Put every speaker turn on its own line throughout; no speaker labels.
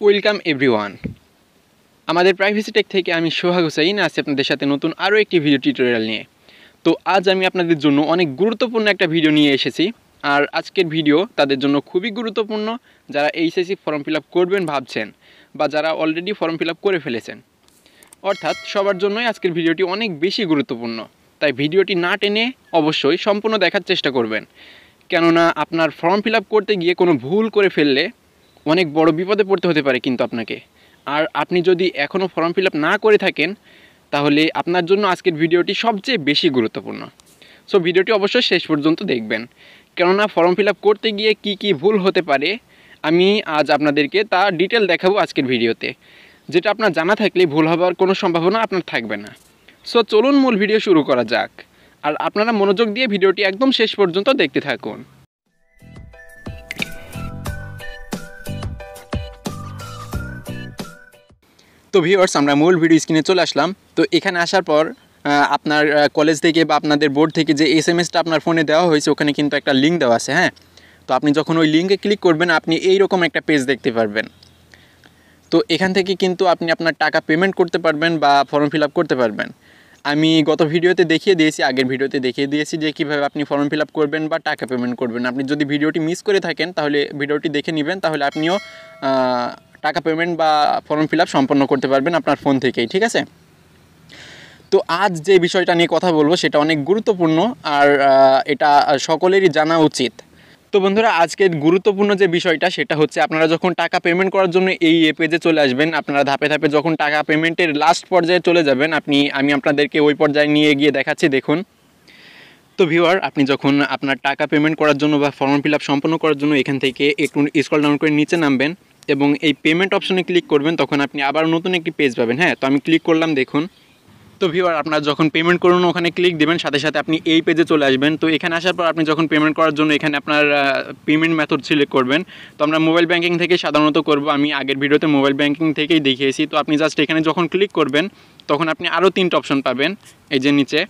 Welcome everyone. আমাদের privacy take থেকে আমি সোহাগ হোসাইন আছি আপনাদের সাথে নতুন আরও একটি ভিডিও টিউটোরিয়াল নিয়ে। তো আজ আমি আপনাদের জন্য অনেক গুরুত্বপূর্ণ একটা ভিডিও নিয়ে এসেছি। আর আজকের ভিডিও তাদের জন্য খুবই গুরুত্বপূর্ণ যারা HSC ফর্ম ফিল আপ করবেন ভাবছেন বা যারা অলরেডি ফর্ম ফিল আপ করে ফেলেছেন। অর্থাৎ সবার জন্যই আজকের ভিডিওটি অনেক বেশি গুরুত্বপূর্ণ। তাই ভিডিওটি না টেনে অবশ্যই সম্পূর্ণ দেখার চেষ্টা করবেন, কেননা আপনার ফর্ম ফিল আপ করতে গিয়ে কোনো ভুল করে ফেললে অনেক বড় বিপদে পড়তে হতে পারে কিন্তু আপনাকে। আর আপনি যদি এখনও ফর্ম ফিল আপ না করে থাকেন তাহলে আপনার জন্য আজকের ভিডিওটি সবচেয়ে বেশি গুরুত্বপূর্ণ। সো ভিডিওটি অবশ্যই শেষ পর্যন্ত দেখবেন, কেননা ফর্ম ফিল আপ করতে গিয়ে কি ভুল হতে পারে আমি আজ আপনাদেরকে তা ডিটেল দেখাবো আজকের ভিডিওতে, যেটা আপনার জানা থাকলে ভুল হওয়ার কোনো সম্ভাবনা আপনার থাকবে না। সো চলুন মূল ভিডিও শুরু করা যাক, আর আপনারা মনোযোগ দিয়ে ভিডিওটি একদম শেষ পর্যন্ত দেখতে থাকুন। তো ভিউয়ার্স, আমরা মূল ভিডিও স্ক্রিনে চলে আসলাম। তো এখানে আসার পর আপনার কলেজ থেকে বা আপনাদের বোর্ড থেকে যে SMS-টা আপনার ফোনে দেওয়া হয়েছে ওখানে কিন্তু একটা লিঙ্ক দেওয়া আছে। হ্যাঁ, তো আপনি যখন ওই লিঙ্কে ক্লিক করবেন আপনি এইরকম একটা পেজ দেখতে পারবেন। তো এখান থেকে কিন্তু আপনি আপনার টাকা পেমেন্ট করতে পারবেন বা ফর্ম ফিল আপ করতে পারবেন। আমি গত ভিডিওতে দেখিয়ে দিয়েছি, আগের ভিডিওতে দেখিয়ে দিয়েছি যে কীভাবে আপনি ফর্ম ফিল আপ করবেন বা টাকা পেমেন্ট করবেন। আপনি যদি ভিডিওটি মিস করে থাকেন তাহলে ভিডিওটি দেখে নেবেন, তাহলে আপনিও টাকা পেমেন্ট বা ফর্ম ফিল আপ সম্পন্ন করতে পারবেন আপনার ফোন থেকেই। ঠিক আছে, তো আজ যে বিষয়টা নিয়ে কথা বলবো সেটা অনেক গুরুত্বপূর্ণ আর এটা সকলেরই জানা উচিত। তো বন্ধুরা, আজকের গুরুত্বপূর্ণ যে বিষয়টা সেটা হচ্ছে আপনারা যখন টাকা পেমেন্ট করার জন্য এই পেজে চলে আসবেন, আপনারা ধাপে ধাপে যখন টাকা পেমেন্টের লাস্ট পর্যায়ে চলে যাবেন, আমি আপনাদেরকে ওই পর্যায়ে নিয়ে গিয়ে দেখাচ্ছি, দেখুন। তো ভিউয়ার, আপনি যখন আপনার টাকা পেমেন্ট করার জন্য বা ফর্ম ফিল আপ সম্পন্ন করার জন্য এখান থেকে একটু স্ক্রল ডাউন করে নিচে নামবেন এবং এই পেমেন্ট অপশনে ক্লিক করবেন, তখন আপনি আবার নতুন একটি পেজ পাবেন। হ্যাঁ, তো আমি ক্লিক করলাম, দেখুন। তো ভিউয়ার, আপনারা যখন পেমেন্ট করুন ওখানে ক্লিক দেবেন, সাথে সাথে আপনি এই পেজে চলে আসবেন। তো এখানে আসার পর আপনি যখন পেমেন্ট করার জন্য এখানে আপনার পেমেন্ট মেথড সিলেক্ট করবেন। তো আমরা মোবাইল ব্যাঙ্কিং থেকে সাধারণত করব, আমি আগের ভিডিওতে মোবাইল ব্যাঙ্কিং থেকেই দেখিয়েছি। তো আপনি জাস্ট এখানে যখন ক্লিক করবেন তখন আপনি আরও 3টা অপশন পাবেন, এই যে নিচে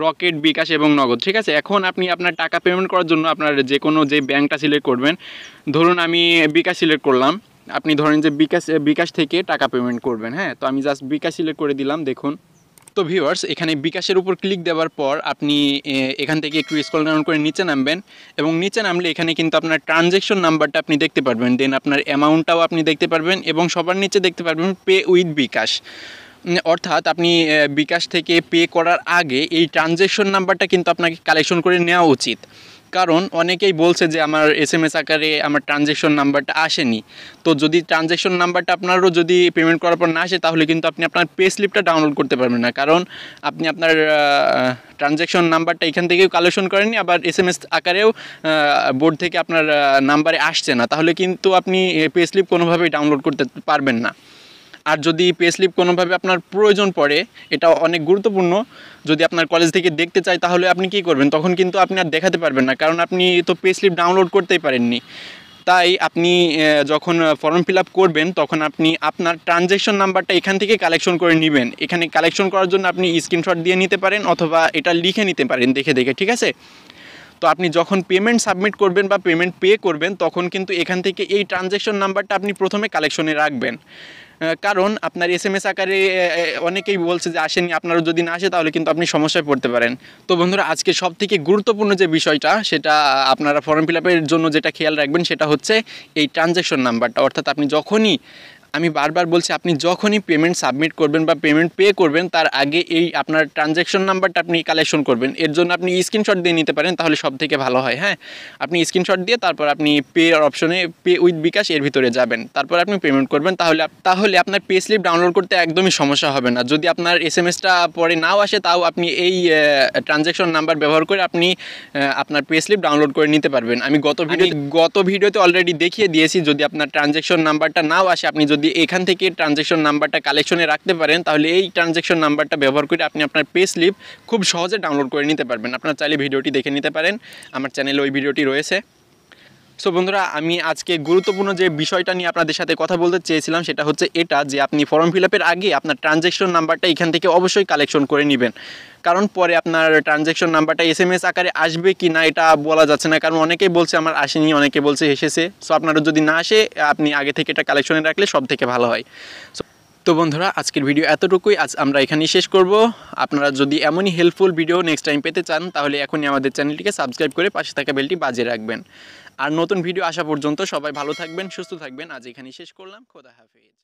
রকেট, বিকাশ এবং নগদ। ঠিক আছে, এখন আপনি আপনার টাকা পেমেন্ট করার জন্য আপনার যে কোনো যে ব্যাঙ্কটা সিলেক্ট করবেন, ধরুন আমি বিকাশ সিলেক্ট করলাম, আপনি ধরেন যে বিকাশ থেকে টাকা পেমেন্ট করবেন। হ্যাঁ, তো আমি জাস্ট বিকাশ সিলেক্ট করে দিলাম, দেখুন। তো ভিউয়ার্স, এখানে বিকাশের উপর ক্লিক দেওয়ার পর আপনি এখান থেকে একটু স্ক্রল ডাউন করে নিচে নামবেন এবং নিচে নামলে এখানে কিন্তু আপনার ট্রানজ্যাকশন নাম্বারটা আপনি দেখতে পারবেন, দেন আপনার অ্যামাউন্টটাও আপনি দেখতে পারবেন এবং সবার নিচে দেখতে পারবেন পে উইথ বিকাশ। অর্থাৎ আপনি বিকাশ থেকে পে করার আগে এই ট্রানজ্যাকশন নাম্বারটা কিন্তু আপনাকে কালেকশন করে নেওয়া উচিত, কারণ অনেকেই বলছে যে আমার SMS আকারে আমার ট্রানজ্যাকশন নাম্বারটা আসেনি। তো যদি ট্রানজ্যাকশন নাম্বারটা আপনারও যদি পেমেন্ট করার পর না আসে তাহলে কিন্তু আপনি আপনার পে স্লিপটা ডাউনলোড করতে পারবেন না, কারণ আপনি আপনার ট্রানজ্যাকশন নাম্বারটা এখান থেকেও কালেকশন করেননি, আবার SMS আকারেও বোর্ড থেকে আপনার নাম্বারে আসছে না, তাহলে কিন্তু আপনি পে স্লিপ কোনোভাবেই ডাউনলোড করতে পারবেন না। আর যদি পে স্লিপ কোনোভাবে আপনার প্রয়োজন পড়ে, এটা অনেক গুরুত্বপূর্ণ, যদি আপনার কলেজ থেকে দেখতে চাই তাহলে আপনি কি করবেন, তখন কিন্তু আপনি আর দেখাতে পারবেন না, কারণ আপনি তো পে স্লিপ ডাউনলোড করতেই পারেননি। তাই আপনি যখন ফর্ম ফিল আপ করবেন তখন আপনি আপনার ট্রানজ্যাকশন নাম্বারটা এখান থেকে কালেকশন করে নেবেন। এখানে কালেকশন করার জন্য আপনি স্ক্রিনশট দিয়ে নিতে পারেন অথবা এটা লিখে নিতে পারেন দেখে দেখে। ঠিক আছে, তো আপনি যখন পেমেন্ট সাবমিট করবেন বা পেমেন্ট পে করবেন তখন কিন্তু এখান থেকে এই ট্রানজ্যাকশন নাম্বারটা আপনি প্রথমে কালেকশনে রাখবেন, কারণ আপনার SMS আকারে অনেকেই বলছে যে আসেনি, আপনারও যদি না আসে তাহলে কিন্তু আপনি সমস্যায় পড়তে পারেন। তো বন্ধুরা, আজকে সবথেকে গুরুত্বপূর্ণ যে বিষয়টা সেটা আপনারা ফর্ম ফিল আপের জন্য যেটা খেয়াল রাখবেন সেটা হচ্ছে এই ট্রানজ্যাকশন নাম্বারটা। অর্থাৎ আপনি যখনই, আমি বারবার বলছি, আপনি যখনই পেমেন্ট সাবমিট করবেন বা পেমেন্ট পে করবেন তার আগে এই আপনার ট্রানজ্যাকশন নাম্বারটা আপনি কালেকশন করবেন। এর জন্য আপনি স্ক্রিনশট দিয়ে নিতে পারেন, তাহলে সব থেকে ভালো হয়। হ্যাঁ, আপনি স্ক্রিনশট দিয়ে তারপর আপনি পে অপশনে পে উইথ বিকাশ এর ভিতরে যাবেন, তারপর আপনি পেমেন্ট করবেন, তাহলে আপনার পে স্লিপ ডাউনলোড করতে একদমই সমস্যা হবে না। যদি আপনার SMS-টা পরে নাও আসে তাও আপনি এই ট্রানজ্যাকশন নাম্বার ব্যবহার করে আপনি আপনার পে স্লিপ ডাউনলোড করে নিতে পারবেন। আমি গত ভিডিওতে অলরেডি দেখিয়ে দিয়েছি, যদি আপনার ট্রানজ্যাকশন নাম্বারটা নাও আসে, আপনি যদি এখান থেকে ট্রানজ্যাকশন নাম্বারটা কালেকশনে রাখতে পারেন তাহলে এই ট্রানজ্যাকশন নাম্বারটা ব্যবহার করে আপনি আপনার পে স্লিপ খুব সহজে ডাউনলোড করে নিতে পারবেন। আপনারা চাইলে ভিডিওটি দেখে নিতে পারেন, আমার চ্যানেলে ওই ভিডিওটি রয়েছে। সো বন্ধুরা, আমি আজকে গুরুত্বপূর্ণ যে বিষয়টা নিয়ে আপনাদের সাথে কথা বলতে চেয়েছিলাম সেটা হচ্ছে এটা, যে আপনি ফর্ম ফিল আপের আগে আপনার ট্রানজ্যাকশন নাম্বারটা এখান থেকে অবশ্যই কালেকশন করে নেবেন। কারণ পরে আপনার ট্রানজ্যাকশন নাম্বারটা SMS আকারে আসবে কি না এটা বলা যাচ্ছে না, কারণ অনেকেই বলছে আমার আসেনি, অনেকে বলছে এসেছে। সো আপনারও যদি না আসে, আপনি আগে থেকে এটা কালেকশনে রাখলে সব থেকে ভালো হয়। তো বন্ধুরা, আজকের ভিডিও এতটুকুই। আজ আমরা এখানেই শেষ করব। আপনারা যদি এমনই হেল্পফুল ভিডিও নেক্সট টাইম পেতে চান তাহলে এখনই আমাদের চ্যানেলটিকে সাবস্ক্রাইব করে পাশে থাকা বেলটি বাজিয়ে রাখবেন। আর নতুন ভিডিও আসা পর্যন্ত সবাই ভালো থাকবেন, সুস্থ থাকবেন। আজ এখানেই শেষ করলাম। খোদা হাফেজ।